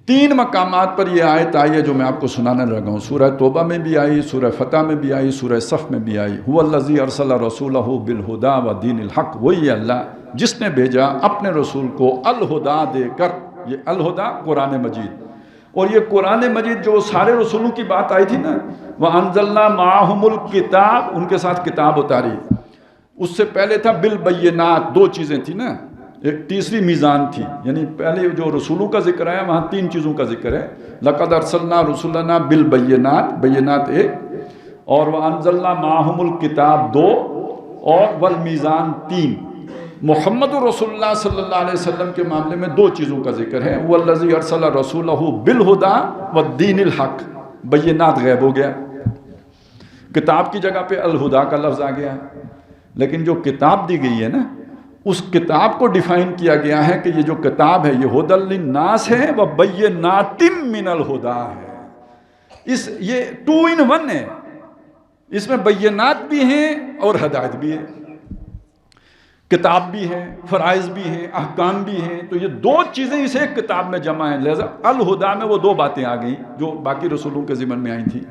3 مقامات پر یہ آیت آئی ہے جو میں آپ کو سنانے لگا ہوں. سورہ توبہ میں بھی آئی, سورہ فتح میں بھی آئی, سورہ صف میں بھی آئی. هو الذی ارسل رسولہ بالہدی ودین الحق, وہی اللہ جس نے بھیجا اپنے رسول کو الہدا دے کر. یہ الہدا قرآن مجید, اور یہ قرآن مجید جو سارے رسولوں کی بات آئی تھی نا, وَأَنزَلْنَا مَعَهُمُ الْكِتَابَ, ان کے ساتھ کتاب اتاری. اس سے پہلے تھا بالبینات, 2 چیزیں تھیں نا, ایک تیسری میزان تھی. یعنی پہلے جو رسولوں کا ذکر ہے وہاں 3 چیزوں کا ذکر ہے. لَقَدْ أَرْسَلْنَا رُسُلَنَا بِالْبَيِّنَاتِ, بینات 1, اور وَأَنزَلْنَا مَعَهُمُ الْكِتَابَ 2, اور وَالْمِيزَانِ 3. محمد رسول اللہ صلی اللہ علیہ وسلم کے معاملے میں 2 چیزوں کا ذکر ہے. هُوَ الَّذِي أَرْسَلَ رَسُولَهُ بِالْهُدَى وَالدِّينِ الْحَقِّ, بینات غیب ہو گیا. کتاب کی جگہ پہ الہدا کا لفظ آ گیا. لیکن جو کتاب دی گئی ہے نا, اس کتاب کو ڈیفائن کیا گیا ہے کہ یہ جو کتاب ہے یہ ہدی للناس ہے وبینات من الہدا ہے. یہ 2 in 1 ہے. اس میں بینات بھی ہیں اور ہدایت بھی ہے, کتاب بھی ہے, فرائض بھی ہیں, احکام بھی ہیں. تو یہ 2 چیزیں اس ایک کتاب میں جمع ہیں. لہذا الہدا میں وہ 2 باتیں آ گئیں جو باقی رسولوں کے ضمن میں آئی تھیں.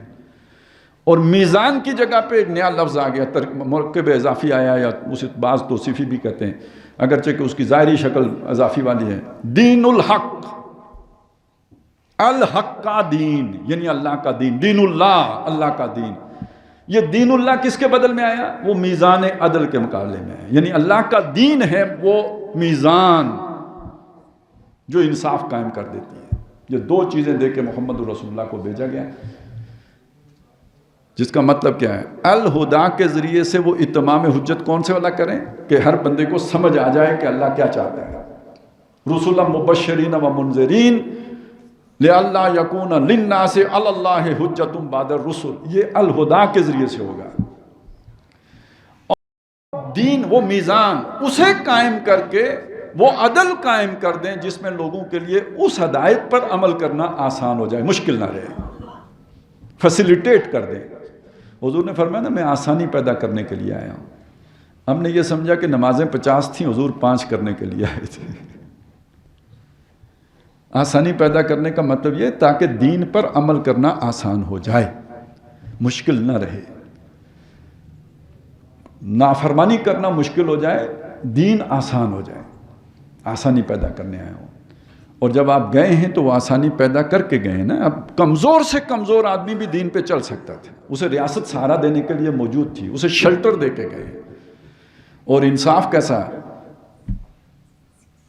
اور میزان کی جگہ پہ ایک نیا لفظ آ گیا, مرکب اضافی آیا, یا اسے بعض توصیفی بھی کہتے ہیں, اگرچہ کہ اس کی ظاہری شکل اضافی والی ہے. دین الحق, الحق کا دین, یعنی اللہ کا دین. دین اللہ, اللہ کا دین. یہ دین اللہ کس کے بدل میں آیا؟ وہ میزان عدل کے مقابلے میں ہے. یعنی اللہ کا دین ہے وہ میزان جو انصاف قائم کر دیتی ہے. یہ 2 چیزیں دے کے محمد رسول اللہ کو بھیجا گیا, جس کا مطلب کیا ہے؟ الہدا کے ذریعے سے وہ اتمام حجت کون سے والا کریں کہ ہر بندے کو سمجھ آ جائے کہ اللہ کیا چاہتا ہے. رسولا مبشرین و منذرین لئلا یکون للناس علی اللہ حجت بعد الرسل, یہ الہدا کے ذریعے سے ہوگا. اور دین وہ میزان, اسے قائم کر کے وہ عدل قائم کر دیں جس میں لوگوں کے لیے اس ہدایت پر عمل کرنا آسان ہو جائے, مشکل نہ رہے, فیسیلیٹیٹ کر دیں. حضور نے فرمایا نا میں آسانی پیدا کرنے کے لیے آیا ہوں. ہم نے یہ سمجھا کہ نمازیں 50 تھیں, حضور 5 کرنے کے لیے آئے تھے. آسانی پیدا کرنے کا مطلب یہ تاکہ دین پر عمل کرنا آسان ہو جائے, مشکل نہ رہے. نافرمانی کرنا مشکل ہو جائے, دین آسان ہو جائے. آسانی پیدا کرنے آیا ہوں. اور جب آپ گئے ہیں تو وہ آسانی پیدا کر کے گئے ہیں نا. اب کمزور سے کمزور آدمی بھی دین پہ چل سکتا تھا, اسے ریاست سہارا دینے کے لیے موجود تھی, اسے شیلٹر دے کے گئے. اور انصاف کیسا؟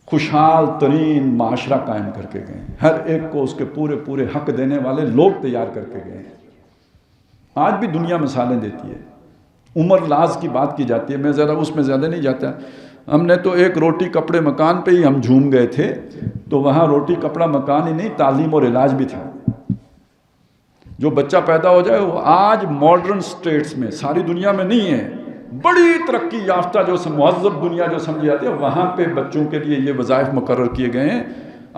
خوشحال ترین معاشرہ قائم کر کے گئے. ہر ایک کو اس کے پورے پورے حق دینے والے لوگ تیار کر کے گئے. آج بھی دنیا مثالیں دیتی ہے. عمر لاز کی بات کی جاتی ہے, میں ذرا اس میں زیادہ نہیں جاتا. ہم نے تو ایک روٹی کپڑے مکان پہ ہی ہم جھوم گئے تھے, تو وہاں روٹی کپڑا مکان ہی نہیں, تعلیم اور علاج بھی تھا. جو بچہ پیدا ہو جائے وہ آج ماڈرن سٹیٹس میں, ساری دنیا میں نہیں ہے, بڑی ترقی یافتہ جو مہذب دنیا جو سمجھی جاتی ہے, وہاں پہ بچوں کے لیے یہ وظائف مقرر کیے گئے ہیں.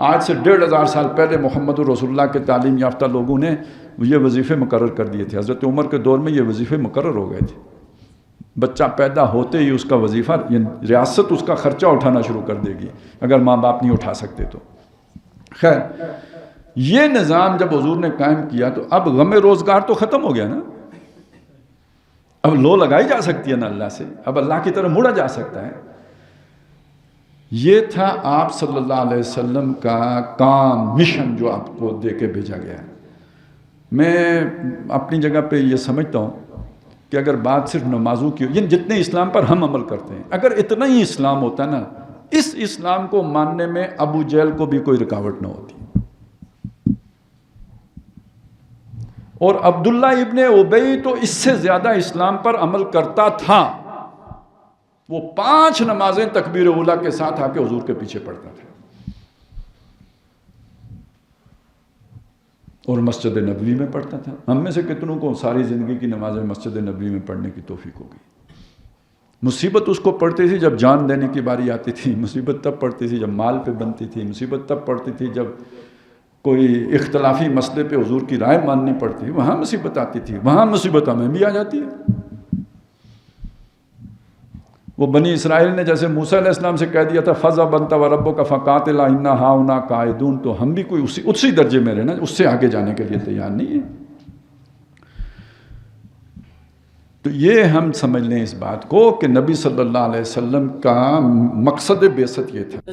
آج سے 1500 سال پہلے محمد رسول اللہ کے تعلیم یافتہ لوگوں نے یہ وظیفے مقرر کر دیے تھے. حضرت عمر کے دور میں یہ وظیفے مقرر ہو گئے تھے. بچہ پیدا ہوتے ہی اس کا وظیفہ, ریاست اس کا خرچہ اٹھانا شروع کر دے گی اگر ماں باپ نہیں اٹھا سکتے تو. خیر, یہ نظام جب حضور نے قائم کیا تو اب غم روزگار تو ختم ہو گیا نا. اب لو لگائی جا سکتی ہے نا اللہ سے, اب اللہ کی طرف مڑا جا سکتا ہے. یہ تھا آپ صلی اللہ علیہ وسلم کا کام, مشن جو آپ کو دے کے بھیجا گیا. میں اپنی جگہ پہ یہ سمجھتا ہوں کہ اگر بات صرف نمازوں کی ہو, یعنی جتنے اسلام پر ہم عمل کرتے ہیں, اگر اتنا ہی اسلام ہوتا نا, اس اسلام کو ماننے میں ابو جہل کو بھی کوئی رکاوٹ نہ ہوتی. اور عبداللہ ابن ابی تو اس سے زیادہ اسلام پر عمل کرتا تھا. وہ 5 نمازیں تکبیر اولیٰ کے ساتھ آ کے حضور کے پیچھے پڑھتا تھا. اور مسجد نبوی میں پڑھتا تھا. ہم میں سے کتنوں کو ساری زندگی کی نمازیں مسجد نبوی میں پڑھنے کی توفیق ہو گئی. مصیبت اس کو پڑتی تھی جب جان دینے کی باری آتی تھی, مصیبت تب پڑتی تھی جب مال پہ بنتی تھی, مصیبت تب پڑتی تھی جب کوئی اختلافی مسئلے پہ حضور کی رائے ماننی پڑتی, وہاں مصیبت آتی تھی. وہاں مصیبت ہمیں بھی آ جاتی ہے. وہ بنی اسرائیل نے جیسے موسیٰ علیہ السلام سے کہہ دیا تھا فضا بنتا و ربو کا فقاتلا انا ہاؤنا قاعدون، تو ہم بھی کوئی اسی درجے میں رہنا، اس سے آگے جانے کے لیے تیار نہیں ہے۔ تو یہ ہم سمجھ لیں اس بات کو کہ نبی صلی اللہ علیہ وسلم کا مقصد بعثت یہ تھا۔